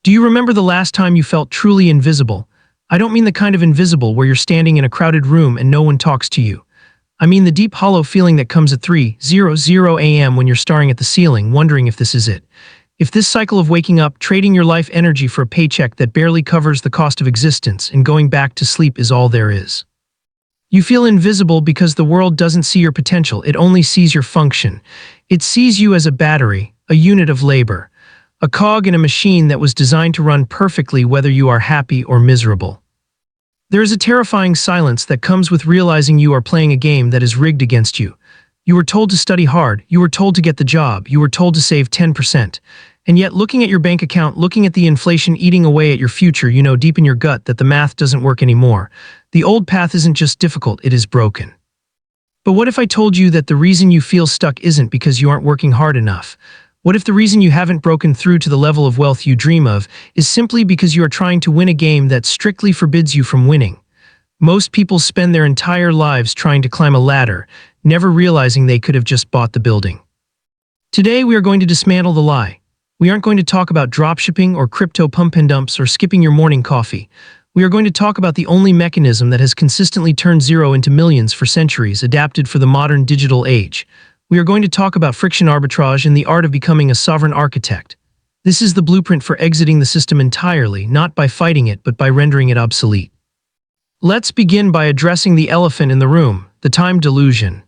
Do you remember the last time you felt truly invisible? I don't mean the kind of invisible where you're standing in a crowded room and no one talks to you. I mean the deep hollow feeling that comes at 3:00 a.m. when you're staring at the ceiling, wondering if this is it. If this cycle of waking up, trading your life energy for a paycheck that barely covers the cost of existence, and going back to sleep is all there is. You feel invisible because the world doesn't see your potential, it only sees your function. It sees you as a battery, a unit of labor, a cog in a machine that was designed to run perfectly whether you are happy or miserable. There is a terrifying silence that comes with realizing you are playing a game that is rigged against you. You were told to study hard, you were told to get the job, you were told to save 10%. And yet, looking at your bank account, looking at the inflation eating away at your future, you know deep in your gut that the math doesn't work anymore. The old path isn't just difficult, it is broken. But what if I told you that the reason you feel stuck isn't because you aren't working hard enough? What if the reason you haven't broken through to the level of wealth you dream of is simply because you are trying to win a game that strictly forbids you from winning? Most people spend their entire lives trying to climb a ladder, never realizing they could have just bought the building. Today we are going to dismantle the lie. We aren't going to talk about dropshipping or crypto pump and dumps or skipping your morning coffee. We are going to talk about the only mechanism that has consistently turned zero into millions for centuries, adapted for the modern digital age. We are going to talk about friction arbitrage and the art of becoming a sovereign architect. This is the blueprint for exiting the system entirely, not by fighting it, but by rendering it obsolete. Let's begin by addressing the elephant in the room, the time delusion.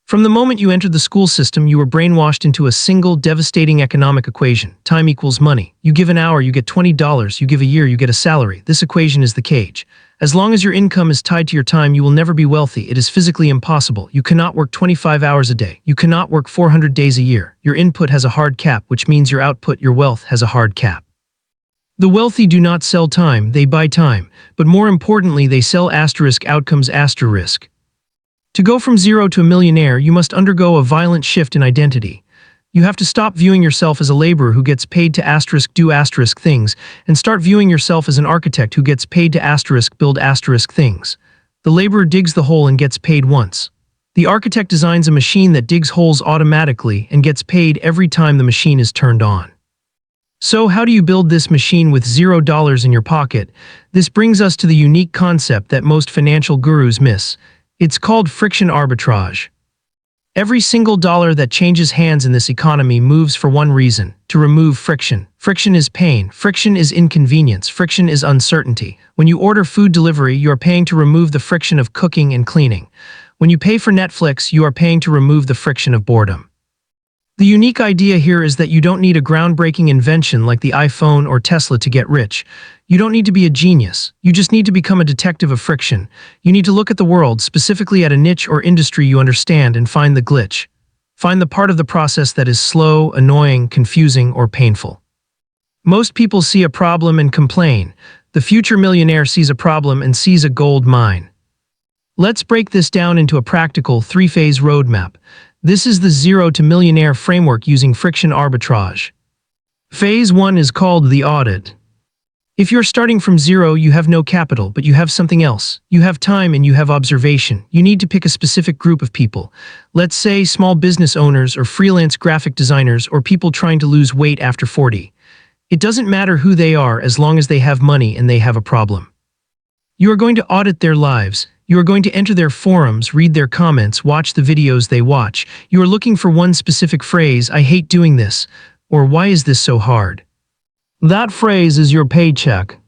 From the moment you entered the school system, you were brainwashed into a single, devastating economic equation. Time equals money. You give an hour, you get $20. You give a year, you get a salary. This equation is the cage. As long as your income is tied to your time, you will never be wealthy. It is physically impossible. You cannot work 25 hours a day. You cannot work 400 days a year. Your input has a hard cap, which means your output, your wealth, has a hard cap. The wealthy do not sell time, they buy time. But more importantly, they sell outcomes . To go from zero to a millionaire, you must undergo a violent shift in identity. You have to stop viewing yourself as a laborer who gets paid to do things, and start viewing yourself as an architect who gets paid to build things. The laborer digs the hole and gets paid once. The architect designs a machine that digs holes automatically and gets paid every time the machine is turned on. So how do you build this machine with $0 in your pocket? This brings us to the unique concept that most financial gurus miss. It's called friction arbitrage. Every single dollar that changes hands in this economy moves for one reason: to remove friction. Friction is pain. Friction is inconvenience. Friction is uncertainty. When you order food delivery, you are paying to remove the friction of cooking and cleaning. When you pay for Netflix, you are paying to remove the friction of boredom. The unique idea here is that you don't need a groundbreaking invention like the iPhone or Tesla to get rich. You don't need to be a genius. You just need to become a detective of friction. You need to look at the world, specifically at a niche or industry you understand, and find the glitch. Find the part of the process that is slow, annoying, confusing, or painful. Most people see a problem and complain. The future millionaire sees a problem and sees a gold mine. Let's break this down into a practical, three-phase roadmap. This is the zero to millionaire framework using friction arbitrage. Phase 1 is called the audit. If you're starting from zero, you have no capital, but you have something else. You have time and you have observation. You need to pick a specific group of people. Let's say small business owners or freelance graphic designers or people trying to lose weight after 40. It doesn't matter who they are as long as they have money and they have a problem. You are going to audit their lives. You are going to enter their forums, read their comments, watch the videos they watch. You are looking for one specific phrase: "I hate doing this," or "Why is this so hard?" That phrase is your paycheck.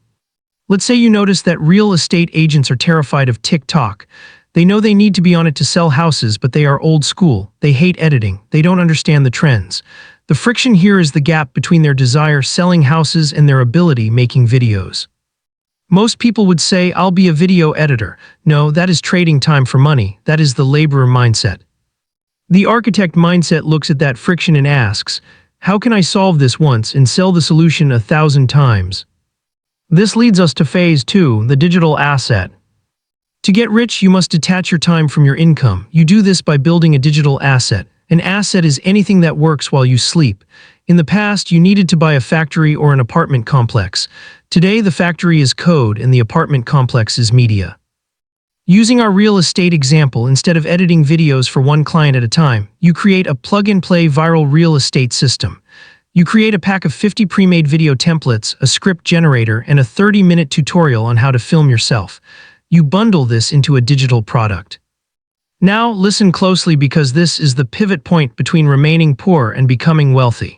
Let's say you notice that real estate agents are terrified of TikTok. They know they need to be on it to sell houses, but they are old school. They hate editing. They don't understand the trends. The friction here is the gap between their desire selling houses and their ability making videos. Most people would say, "I'll be a video editor." No, that is trading time for money. That is the laborer mindset. The architect mindset looks at that friction and asks, "How can I solve this once and sell the solution 1,000 times?" This leads us to phase 2, the digital asset. To get rich, you must detach your time from your income. You do this by building a digital asset. An asset is anything that works while you sleep. In the past, you needed to buy a factory or an apartment complex. Today, the factory is code and the apartment complex is media. Using our real estate example, instead of editing videos for one client at a time, you create a plug-and-play viral real estate system. You create a pack of 50 pre-made video templates, a script generator, and a 30-minute tutorial on how to film yourself. You bundle this into a digital product. Now, listen closely because this is the pivot point between remaining poor and becoming wealthy.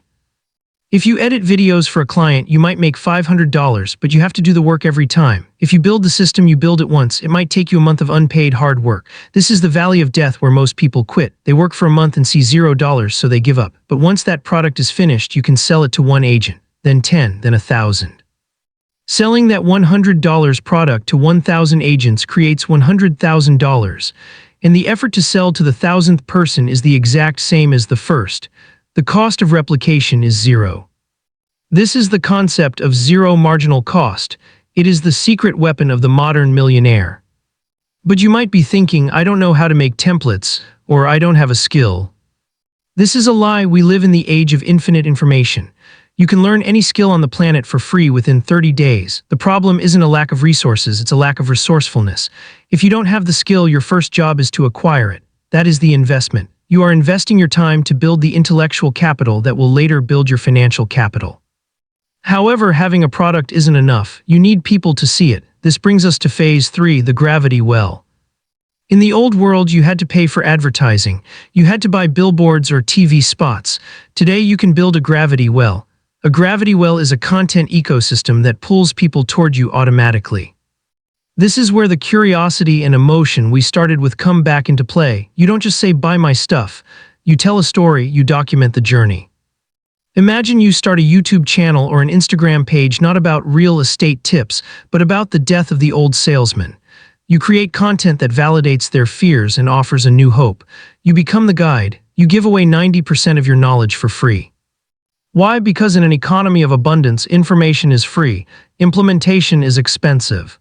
If you edit videos for a client, you might make $500, but you have to do the work every time. If you build the system, you build it once. It might take you a month of unpaid hard work. This is the valley of death where most people quit. They work for a month and see $0, so they give up. But once that product is finished, you can sell it to one agent, then 10, then 1,000. Selling that $100 product to 1,000 agents creates $100,000. And the effort to sell to the 1,000th person is the exact same as the first. The cost of replication is zero. This is the concept of zero marginal cost. It is the secret weapon of the modern millionaire. But you might be thinking, I don't know how to make templates, or I don't have a skill. This is a lie. We live in the age of infinite information. You can learn any skill on the planet for free within 30 days. The problem isn't a lack of resources, it's a lack of resourcefulness. If you don't have the skill, your first job is to acquire it. That is the investment. You are investing your time to build the intellectual capital that will later build your financial capital. However, having a product isn't enough. You need people to see it. This brings us to phase 3, the gravity well. In the old world, you had to pay for advertising. You had to buy billboards or TV spots. Today, you can build a gravity well. A gravity well is a content ecosystem that pulls people toward you automatically. This is where the curiosity and emotion we started with come back into play. You don't just say, buy my stuff. You tell a story, you document the journey. Imagine you start a YouTube channel or an Instagram page not about real estate tips, but about the death of the old salesman. You create content that validates their fears and offers a new hope. You become the guide. You give away 90% of your knowledge for free. Why? Because in an economy of abundance, information is free. Implementation is expensive.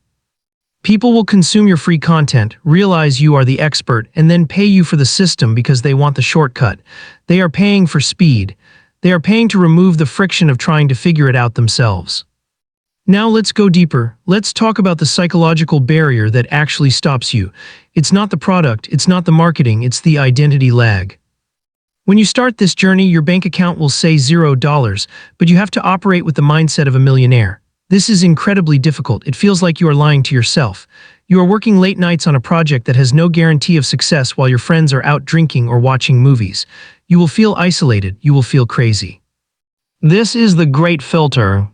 People will consume your free content, realize you are the expert, and then pay you for the system because they want the shortcut. They are paying for speed. They are paying to remove the friction of trying to figure it out themselves. Now let's go deeper. Let's talk about the psychological barrier that actually stops you. It's not the product, it's not the marketing, it's the identity lag. When you start this journey, your bank account will say $0, but you have to operate with the mindset of a millionaire. This is incredibly difficult. It feels like you are lying to yourself. You are working late nights on a project that has no guarantee of success while your friends are out drinking or watching movies. You will feel isolated. You will feel crazy. This is the great filter.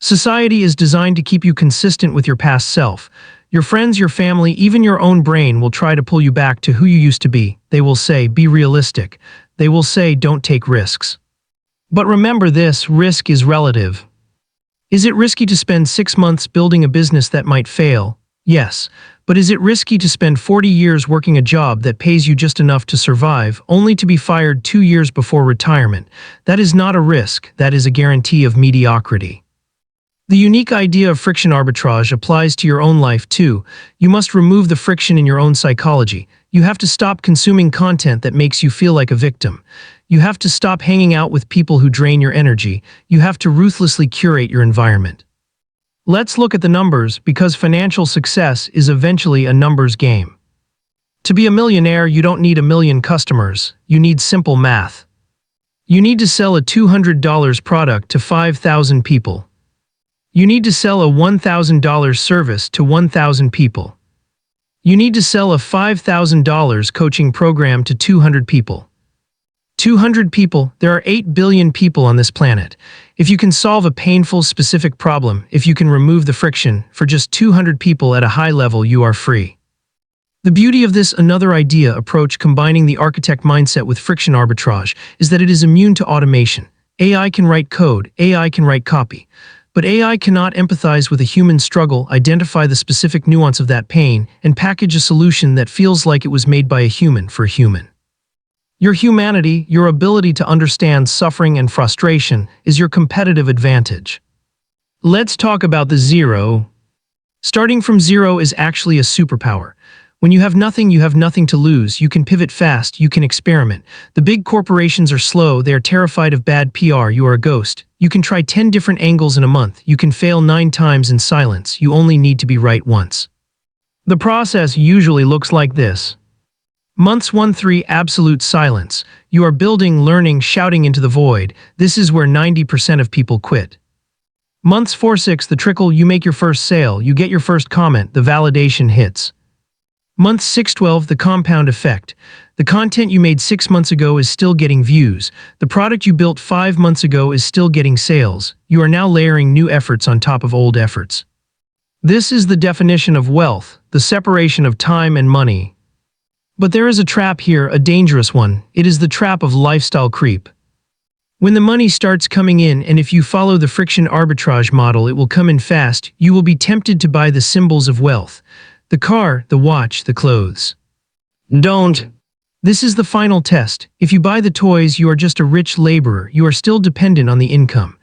Society is designed to keep you consistent with your past self. Your friends, your family, even your own brain will try to pull you back to who you used to be. They will say, be realistic. They will say, don't take risks. But remember this, risk is relative. Is it risky to spend 6 months building a business that might fail? Yes. But is it risky to spend 40 years working a job that pays you just enough to survive, only to be fired 2 years before retirement? That is not a risk, that is a guarantee of mediocrity. The unique idea of friction arbitrage applies to your own life too. You must remove the friction in your own psychology. You have to stop consuming content that makes you feel like a victim. You have to stop hanging out with people who drain your energy. You have to ruthlessly curate your environment. Let's look at the numbers, because financial success is eventually a numbers game. To be a millionaire, you don't need 1 million customers. You need simple math. You need to sell a $200 product to 5,000 people. You need to sell a $1,000 service to 1,000 people. You need to sell a $5,000 coaching program to 200 people. 200 people, there are 8 billion people on this planet. If you can solve a painful, specific problem, if you can remove the friction, for just 200 people at a high level, you are free. The beauty of this another idea approach combining the architect mindset with friction arbitrage is that it is immune to automation. AI can write code, AI can write copy. But AI cannot empathize with a human struggle, identify the specific nuance of that pain, and package a solution that feels like it was made by a human for a human. Your humanity, your ability to understand suffering and frustration, is your competitive advantage. Let's talk about the zero. Starting from zero is actually a superpower. When you have nothing to lose. You can pivot fast, you can experiment. The big corporations are slow, they are terrified of bad PR, you are a ghost. You can try 10 different angles in a month, you can fail 9 times in silence, you only need to be right once. The process usually looks like this. Months 1-3 absolute silence. You are building, learning, shouting into the void. This is where 90% of people quit. Months 4-6 the trickle, you make your first sale, you get your first comment, the validation hits. Months 6-12 the compound effect. The content you made 6 months ago is still getting views. The product you built 5 months ago is still getting sales. You are now layering new efforts on top of old efforts. This is the definition of wealth, the separation of time and money. But there is a trap here, a dangerous one. It is the trap of lifestyle creep. When the money starts coming in, and if you follow the friction arbitrage model, it will come in fast, you will be tempted to buy the symbols of wealth. The car, the watch, the clothes. Don't. This is the final test. If you buy the toys, you are just a rich laborer. You are still dependent on the income.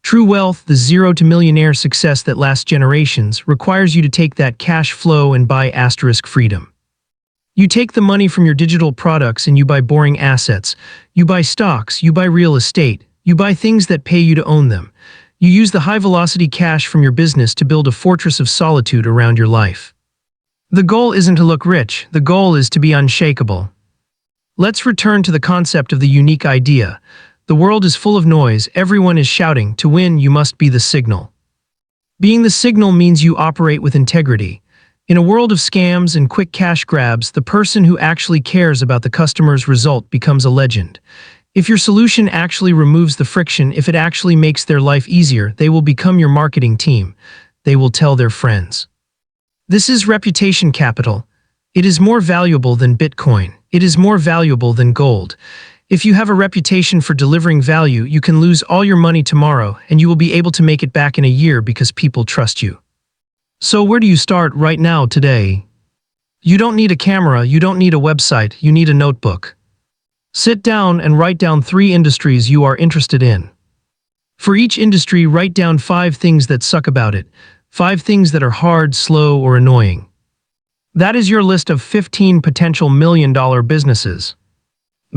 True wealth, the zero to millionaire success that lasts generations, requires you to take that cash flow and buy asterisk freedom. You take the money from your digital products and you buy boring assets. You buy stocks, you buy real estate, you buy things that pay you to own them. You use the high-velocity cash from your business to build a fortress of solitude around your life. The goal isn't to look rich, the goal is to be unshakable. Let's return to the concept of the unique idea. The world is full of noise, everyone is shouting, to win you must be the signal. Being the signal means you operate with integrity. In a world of scams and quick cash grabs, the person who actually cares about the customer's result becomes a legend. If your solution actually removes the friction, if it actually makes their life easier, they will become your marketing team. They will tell their friends. This is reputation capital. It is more valuable than Bitcoin. It is more valuable than gold. If you have a reputation for delivering value, you can lose all your money tomorrow, and you will be able to make it back in a year because people trust you. So where do you start right now today? You don't need a camera, you don't need a website, you need a notebook. Sit down and write down 3 industries you are interested in. For each industry, write down 5 things that suck about it, 5 things that are hard, slow, or annoying. That is your list of 15 potential million-dollar businesses.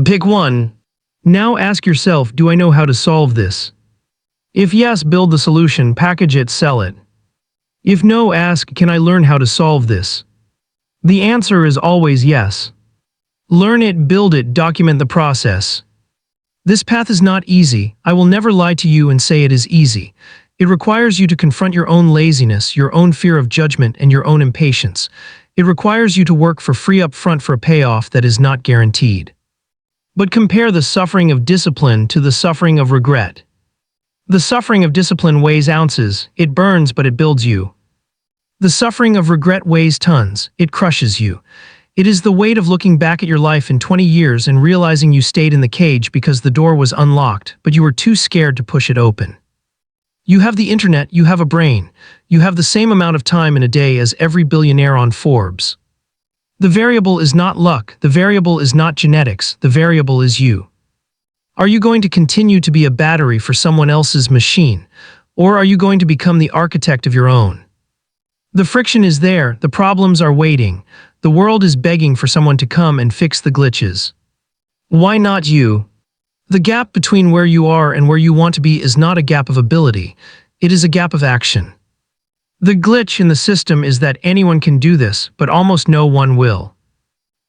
Pick one. Now ask yourself, do I know how to solve this? If yes, build the solution, package it, sell it. If no, ask, can I learn how to solve this? The answer is always yes. Learn it, build it, document the process. This path is not easy. I will never lie to you and say it is easy. It requires you to confront your own laziness, your own fear of judgment, and your own impatience. It requires you to work for free up front for a payoff that is not guaranteed. But compare the suffering of discipline to the suffering of regret. The suffering of discipline weighs ounces, it burns but it builds you. The suffering of regret weighs tons, it crushes you. It is the weight of looking back at your life in 20 years and realizing you stayed in the cage because the door was unlocked, but you were too scared to push it open. You have the internet, you have a brain. You have the same amount of time in a day as every billionaire on Forbes. The variable is not luck, the variable is not genetics, the variable is you. Are you going to continue to be a battery for someone else's machine, or are you going to become the architect of your own? The friction is there, the problems are waiting, the world is begging for someone to come and fix the glitches. Why not you? The gap between where you are and where you want to be is not a gap of ability, it is a gap of action. The glitch in the system is that anyone can do this, but almost no one will.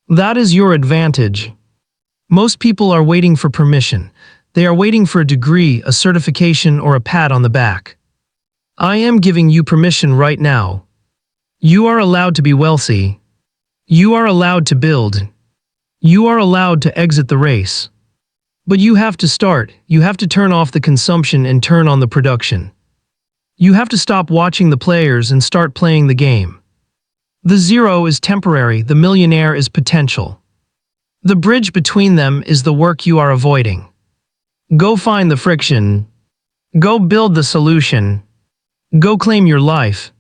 That is your advantage. Most people are waiting for permission. They are waiting for a degree, a certification, or a pat on the back. I am giving you permission right now. You are allowed to be wealthy. You are allowed to build. You are allowed to exit the race. But you have to start. You have to turn off the consumption and turn on the production. You have to stop watching the players and start playing the game. The zero is temporary, the millionaire is potential. The bridge between them is the work you are avoiding. Go find the friction. Go build the solution. Go claim your life.